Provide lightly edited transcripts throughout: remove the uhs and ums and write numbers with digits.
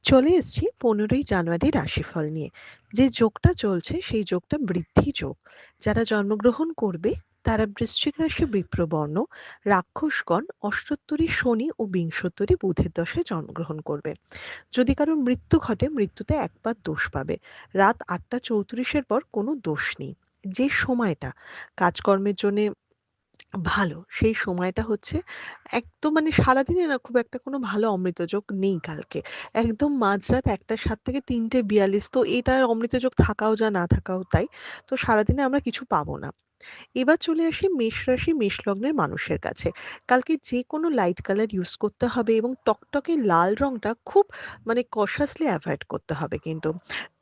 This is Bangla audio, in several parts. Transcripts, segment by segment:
চলে এসেছি ১৫ই জানুয়ারি রাশিফল নিয়ে। যে যোগটা চলছে সেই যোগটা বৃদ্ধি যোগ। যারা জন্মগ্রহণ করবে তারা বৃশ্চিক রাশি বিপ্রবর্ণ, রাক্ষসগণ অষ্টোত্তরী শনি ও বিংশোত্তরী বুধের দশায় জন্মগ্রহণ করবে। যদি কারোর মৃত্যু ঘটে মৃত্যুতে একবার দোষ পাবে। রাত ৮টা ৩৪-এর পর কোনো দোষ নেই। যে সময়টা কাজকর্মের জন্যে ভালো, সেই সময়টা হচ্ছে একদম মানে সারাদিনে না খুব একটা কোনো ভালো অমৃতযোগ নেই কালকে। একদম মাঝরাত ১টা ৭ থেকে ৩টে ৪২, তো এটার অমৃতযোগ থাকাও যা না থাকাও তাই। তো সারাদিনে আমরা কিছু পাবো না। এবার চলে আসি মেষ রাশি মেষ লগ্নের মানুষের কাছে। কালকে যেকোনো লাইট কালার ইউজ করতে হবে এবং টকটকে লাল রংটা খুব মানে কশাসলি এভয়েড করতে হবে কিন্তু।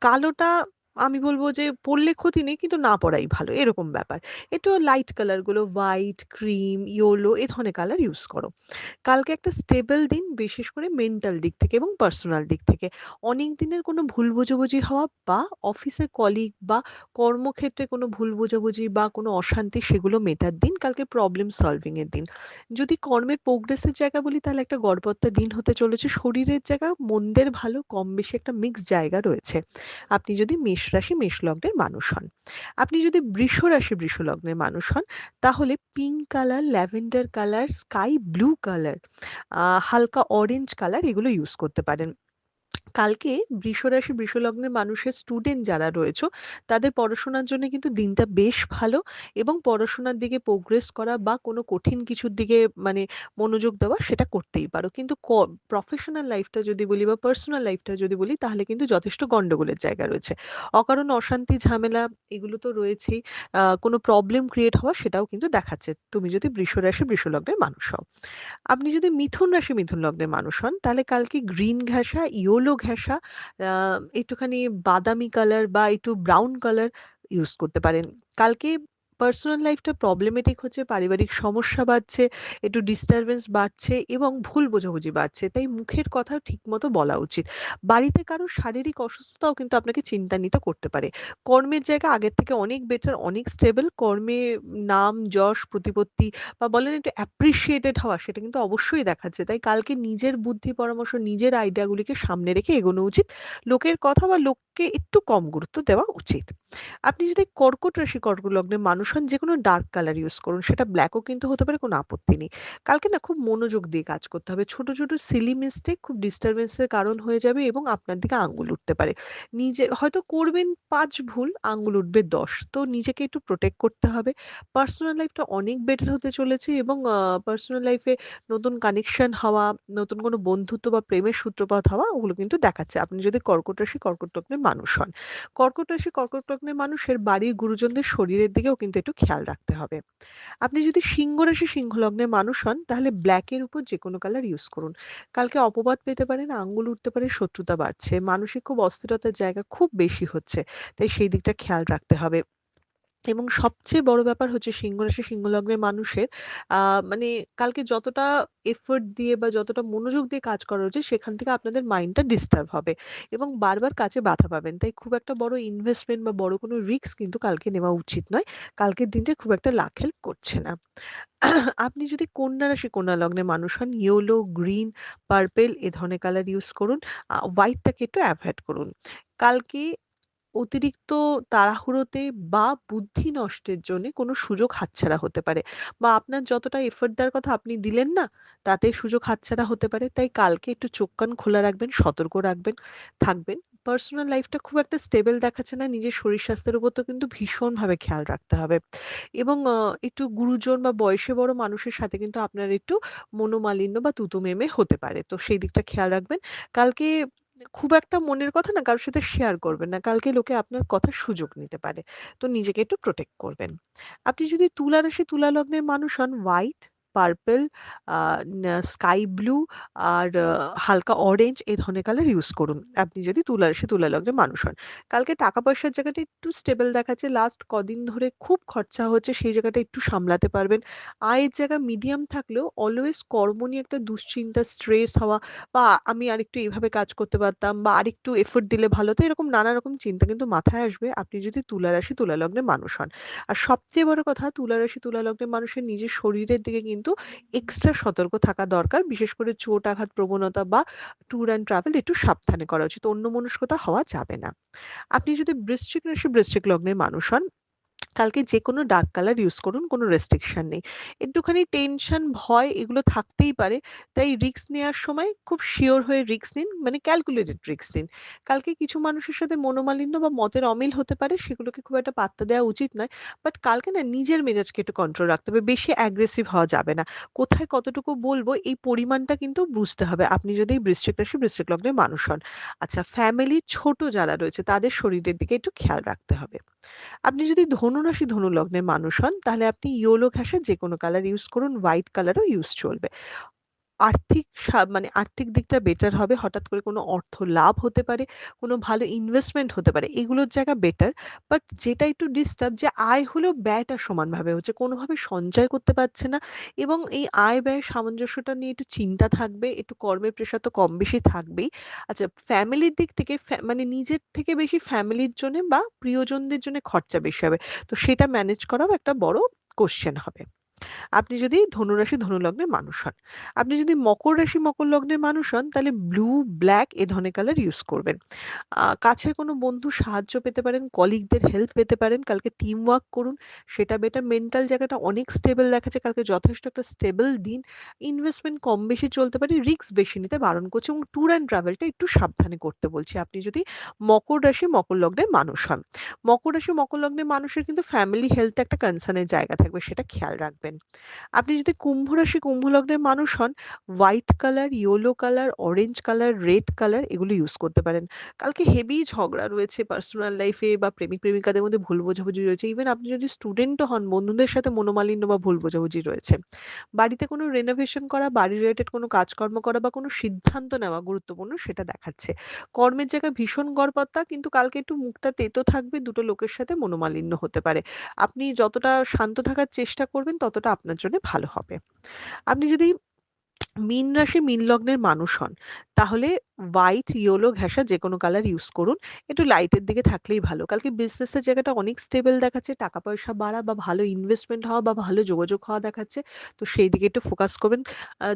কালোটা আমি বলব যে পড়লে ক্ষতি নেই কিন্তু না পড়াই ভালো, এরকম ব্যাপার। একটু লাইট কালার গুলো হোয়াইট, ক্রিম, ইয়েলো এ ধরনের কালার ইউজ করো। কালকে একটা স্টেবল দিন, বিশেষ করে মেন্টাল দিক থেকে এবং পার্সোনাল দিক থেকে। অনেক দিনের কোনো ভুল বোঝাবুঝি হওয়া বা অফিসে কলিগ বা কর্মক্ষেত্রে কোনো ভুল বোঝাবুঝি বা কোনো অশান্তি সেগুলো মেটার দিন। কালকে প্রবলেম সলভিং এর দিন। যদি কর্মের প্রোগ্রেসের জায়গা বলি তাহলে একটা গড়পড়তা দিন হতে চলেছে। শরীরের জায়গা মন্দের ভালো কম বেশি একটা মিক্স জায়গা রয়েছে। আপনি যদি মেষ রাশি মেষ লগ্নের মানুষ হন। আপনি যদি বৃষ রাশি বৃষ লগ্নের মানুষ হন তাহলে pink colour, lavender colour, sky blue colour, হালকা অরেঞ্জ কালার এগুলো ইউজ করতে পারেন। কালকে বৃষরাশি বৃষলগ্নের মানুষের স্টুডেন্ট যারা রয়েছো তাদের পড়াশোনার জন্য কিন্তু দিনটা বেশ ভালো, এবং পড়াশোনার দিকে প্রোগ্রেস করা বা কোনো কঠিন কিছুর দিকে মানে মনোযোগ দেওয়া সেটা করতেই পারো, কিন্তু প্রফেশনাল লাইফটা যদি বলি বা পার্সোনাল লাইফটা যদি বলি তাহলে কিন্তু যথেষ্ট গন্ডগোলের জায়গা রয়েছে। অকারণ অশান্তি ঝামেলা এগুলো তো রয়েছেই। কোনো প্রবলেম ক্রিয়েট হওয়া সেটাও কিন্তু দেখাচ্ছে তুমি যদি বৃষরাশি বৃষলগ্নের মানুষ হও। আপনি যদি মিথুন রাশি মিথুন লগ্নের মানুষ হন তাহলে কালকে গ্রিন ঘেঁষা, ইয়েলো ঘেঁষা, একটুখানি বাদামি কালার বা একটু ব্রাউন কালার ইউজ করতে পারেন। কালকে পার্সোনাল লাইফটা প্রবলেমেটিক হচ্ছে, পারিবারিক সমস্যা বাড়ছে, একটু ডিস্টারবেন্স বাড়ছে এবং ভুল বোঝাবুঝি বাড়ছে, তাই মুখের কথা ঠিকমতো বলা উচিত। বাড়িতে কারো শারীরিক অসুস্থতাও কিন্তু আপনাকে চিন্তান্বিত করতে পারে। কর্মের জায়গা আগের থেকে অনেক বেটার, অনেক স্টেবল। কর্মে নাম যশ প্রতিপত্তি বা বলেন একটু অ্যাপ্রিশিয়েটেড হওয়া সেটা কিন্তু অবশ্যই দেখাচ্ছে। তাই কালকে নিজের বুদ্ধি পরামর্শ, নিজের আইডিয়াগুলিকে সামনে রেখে এগোনো উচিত। লোকের কথা বা লোককে একটু কম গুরুত্ব দেওয়া উচিত। আপনি যদি কর্কট রাশি কর্কট লগ্নের মানুষ হন যেকোনো ডার্ক কালার ইউজ করুন, সেটা ব্ল্যাকও কিন্তু হতে পারে, কোনো আপত্তি নেই। কালকে না খুব মনোযোগ দিয়ে কাজ করতে হবে। ছোট ছোট সিলি মিস্টেক খুব ডিস্টারবেন্সের কারণ হয়ে যাবে এবং আপনার দিকে আঙ্গুল উঠতে পারে। নিজে হয়তো করবেন ৫ ভুল, আঙ্গুল উঠবে ১০, তো নিজেকে একটু প্রোটেক্ট করতে হবে। পার্সোনাল লাইফটা অনেক বেটার হতে চলেছে এবং পার্সোনাল লাইফে নতুন কানেকশন হওয়া, নতুন কোনো বন্ধুত্ব বা প্রেমের সূত্রপাত হওয়া ওগুলো কিন্তু দেখাচ্ছে। আপনি যদি কর্কট রাশি কর্কট লগ্নের মানুষ হন। কর্কট রাশি কর্কট লগ্নের মানুষের বাড়ির গুরুজনদের শরীরের দিকেও কিন্তু একটু খেয়াল রাখতে হবে। আপনি যদি সিংহ রাশি সিংহ লগ্নের মানুষ হন তাহলে ব্ল্যাক এর উপর যেকোনো কালার ইউজ করুন। কালকে অপবাদ পেতে পারেন, আঙ্গুল উঠতে পারে, শত্রুতা বাড়ছে, মানসিক খুব অস্থিরতার জায়গা খুব বেশি হচ্ছে। তাই সেই দিকটা খেয়াল রাখতে হবে। এবং সবচেয়ে বড় ব্যাপার হচ্ছে সিংহ রাশি সিংহ লগ্নের মানুষের মানে কালকে যতটা এফোর্ট দিয়ে বা যতটা মনোযোগ দিয়ে কাজ করা উচিত সেখান থেকে আপনাদের মাইন্ডটা ডিস্টার্ব হবে এবং বারবার কাজে বাধা পাবেন। তাই খুব একটা বড় ইনভেস্টমেন্ট বা বড় কোনো রিস্ক কিন্তু কালকে নেওয়া উচিত নয়। কালকের দিনটা খুব একটা লাক হেল্প করছে না। আপনি যদি কন্যা রাশি কন্যা লগ্নের মানুষ হন, ইয়েলো, গ্রিন, পার্পল এ ধরনের কালার ইউজ করুন। হোয়াইটটাকে একটু এভয়েড করুন। কালকে অতিরিক্ত তাড়াহুড়োতে বা বুদ্ধি নষ্টের জন্যে কোনো সুযোগ হাতছাড়া হতে পারে, বা আপনার যতটা এফোর্ট দেওয়ার কথা আপনি দিলেন না, তাতে সুযোগ হাতছাড়া হতে পারে। তাই কালকে একটু চোখ কান খোলা রাখবেন, সতর্ক রাখবেন, থাকবেন। পার্সোনাল লাইফটা খুব একটা স্টেবল দেখাচ্ছে না। নিজের শরীর স্বাস্থ্যের উপর তো কিন্তু ভীষণভাবে খেয়াল রাখতে হবে। এবং একটু গুরুজন বা বয়সে বড় মানুষের সাথে কিন্তু আপনার একটু মনোমালিন্য বা তুতুমেমে হতে পারে। তো সেই দিকটা খেয়াল রাখবেন। কালকে খুব একটা মনের কথা না কারো সাথে শেয়ার করবেন না। কালকে লোকে আপনার কথার সুযোগ নিতে পারে। তো নিজেকে একটু প্রটেক্ট করবেন। আপনি যদি তুলা রাশি তুলা লগ্নের মানুষ হন, হোয়াইট, পার্পল, আ স্কাই ব্লু আর হালকা অরেঞ্জ এই ধরনের কালার ইউজ করুন। আপনি যদি তুলা রাশি তুলা লগ্নের মানুষ হন। কালকে টাকা পয়সার জায়গাটা একটু স্টেবল দেখাচ্ছে। লাস্ট কদিন ধরে খুব খরচা হচ্ছে, সেই জায়গাটা একটু সামলাতে পারবেন। আয়ের জায়গা মিডিয়াম থাকলেও অলওয়েজ কর্ম নিয়ে একটা দুশ্চিন্তা, স্ট্রেস হওয়া বা আমি আরেকটু এভাবে কাজ করতে পারতাম বা আরেকটু এফোর্ট দিলে ভালো হতো, এরকম নানা রকম চিন্তা কিন্তু মাথায় আসবে আপনি যদি তুলা রাশি তুলা লগ্নের মানুষ হন। আর সবচেয়ে বড় কথা, তুলা রাশি তুলা লগ্নের মানুষের নিজের শরীরের দিকে কিন্তু কিন্তু এক্সট্রা সতর্ক থাকা দরকার। বিশেষ করে চোট আঘাত প্রবণতা বা ট্যুর অ্যান্ড ট্রাভেল একটু সাবধানে করা উচিত। অন্যমনস্কতা হওয়া যাবে না। আপনি যদি বৃশ্চিক রাশি, বৃশ্চিক লগ্নের মানুষ হন, কালকে যেকোনো ডার্ক কালার ইউজ করুন, কোনো রেস্ট্রিকশন নেই। একটুখানি টেনশন, ভয় এগুলো থাকতেই পারে। তাই রিস্ক নেয়ার সময় খুব সিওর হয়ে রিস্ক নিন, মানে ক্যালকুলেটেড রিস্ক নিন। কালকে কিছু মানুষের সাথে মনোমালিন্য বা মতের অমিল হতে পারে, সেগুলোকে খুব একটা পাত্তা দেওয়া উচিত নয়। বাট কালকে না নিজের মেজাজকে একটু কন্ট্রোল রাখতে হবে। বেশি অ্যাগ্রেসিভ হওয়া যাবে না। কোথায় কতটুকু বলবো এই পরিমাণটা কিন্তু বুঝতে হবে। আপনি যদি এই বৃশ্চিক রাশি, বৃশ্চিক লগ্নের মানুষ হন। আচ্ছা, ফ্যামিলির ছোট যারা রয়েছে তাদের শরীরের দিকে একটু খেয়াল রাখতে হবে। আপনি যদি ধনুরাশি, ধনু লগ্নের মানুষ হন, তাহলে আপনি ইয়েলো ঘেঁষা যেকোনো কালার ইউজ করুন, হোয়াইট কালারও ইউজ চলবে। মানে আর্থিক দিকটা বেটার হবে। হঠাৎ করে কোনো অর্থ লাভ হতে পারে, কোনো ভালো ইনভেস্টমেন্ট হতে পারে। এগুলোর জায়গা বেটার। বাট যেটা একটু ডিস্টার্ব, যে আয় হলেও ব্যয়টা সমানভাবে হচ্ছে। কোনোভাবে সঞ্চয় করতে পারছে না এবং এই আয় ব্যয়ের সামঞ্জস্যটা নিয়ে একটু চিন্তা থাকবে। একটু কর্মের প্রেশার তো কম বেশি থাকবেই। আচ্ছা, ফ্যামিলির দিক থেকে মানে নিজের থেকে বেশি ফ্যামিলির জন্যে বা প্রিয়জনদের জন্য খরচা বেশি হবে। তো সেটা ম্যানেজ করাও একটা বড় কোয়েশ্চেন হবে। আপনি যদি ধনুরাশি, ধনু লগ্নের মানুষ হন। আপনি যদি মকর রাশি, মকর লগ্নের মানুষ হন, তাহলে ব্লু, ব্ল্যাক এ ধরনের কালার ইউজ করবেন। কাছের কোনো বন্ধুর সাহায্য পেতে পারেন, কলিগদের হেল্প পেতে পারেন। কালকে টিম ওয়ার্ক করুন, সেটা বেটার। মেন্টাল জায়গাটা অনেক স্টেবল দেখাচ্ছে। কালকে যথেষ্ট একটা স্টেবল দিন। ইনভেস্টমেন্ট কম বেশি চলতে পারে, রিস্ক বেশি নিতে বারণ করছি এবং ট্যুর অ্যান্ড ট্রাভেলটা একটু সাবধানে করতে বলছি। আপনি যদি মকর রাশি, মকর লগ্নের মানুষ হন। মকর রাশি, মকর লগ্নের মানুষের কিন্তু ফ্যামিলি হেলথ একটা কনসার্ন এর জায়গা থাকবে, সেটা খেয়াল রাখবেন। আপনি যদি কুম্ভ রাশি, কুম্ভ লগ্নের মানুষ হন, white colour, yellow colour, orange colour, red colour এগুলো ইউজ করতে পারেন। কালকে হেভি ঝগড়া রয়েছে পার্সোনাল লাইফে বা প্রেমিক-প্রেমিকাদের মধ্যে ভুল বোঝাবুঝি রয়েছে। ইভেন আপনি যদি স্টুডেন্টও হন, বন্ধুদের সাথে মনোমালিন্য বা ভুল বোঝাবুঝি রয়েছে। বাড়িতে কোনো রেনোভেশন করা, বাড়ি রিলেটেড কোনো কাজকর্ম করা বা কোনো সিদ্ধান্ত নেওয়া গুরুত্বপূর্ণ, সেটা দেখাচ্ছে। কর্মের জায়গায় ভীষণ গড়পড়তা, কিন্তু কালকে একটু মুখটা তেতো থাকবে, দুটো লোকের সাথে মনোমালিন্য হতে পারে। আপনি যতটা শান্ত থাকার চেষ্টা করবেন ততটা আপনার জন্য ভালো হবে। আপনি যদি মীন রাশি, মীন লগ্নের মানুষ হন, তাহলে হোয়াইট, ইয়েলো ঘেঁষা যেকোনো কালার ইউজ করুন। একটু লাইটের দিকে থাকলেই ভালো। কালকে বিজনেসের জায়গাটা অনেক স্টেবল দেখাচ্ছে। টাকা-পয়সা বাড়া বা ভালো ইনভেস্টমেন্ট হওয়া বা ভালো যোগাযোগ হওয়া দেখাচ্ছে। তো সেই দিকে একটু ফোকাস করবেন।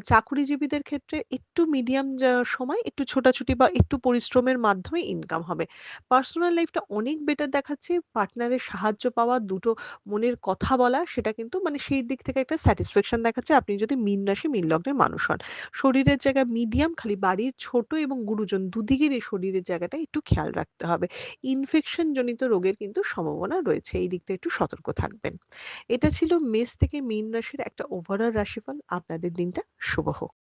চাকুরিজীবীদের ক্ষেত্রে একটু মিডিয়াম সময় একটু ছোটাছুটি বা একটু পরিশ্রমের মাধ্যমে ইনকাম হবে। পার্সোনাল লাইফটা অনেক বেটার দেখাচ্ছে। পার্টনারের সাহায্য পাওয়া, দুটো মনের কথা বলা, সেটা কিন্তু মানে সেই দিক থেকে একটা স্যাটিসফ্যাকশন দেখাচ্ছে আপনি যদি মীন রাশি, মীন লগ্নের মানুষ হন। শরীরের জায়গা মিডিয়াম, খালি বাড়ির ছোট এবং গুরুজন দুদিকেরই শরীরের জায়গাটা একটু খেয়াল রাখতে হবে। ইনফেকশন জনিত রোগের কিন্তু সম্ভাবনা রয়েছে। এই দিকটা একটু সতর্ক থাকবেন। এটা ছিল মেষ থেকে মীন রাশির একটা ওভারঅল রাশিফল। আপনাদের দিনটা শুভ হোক।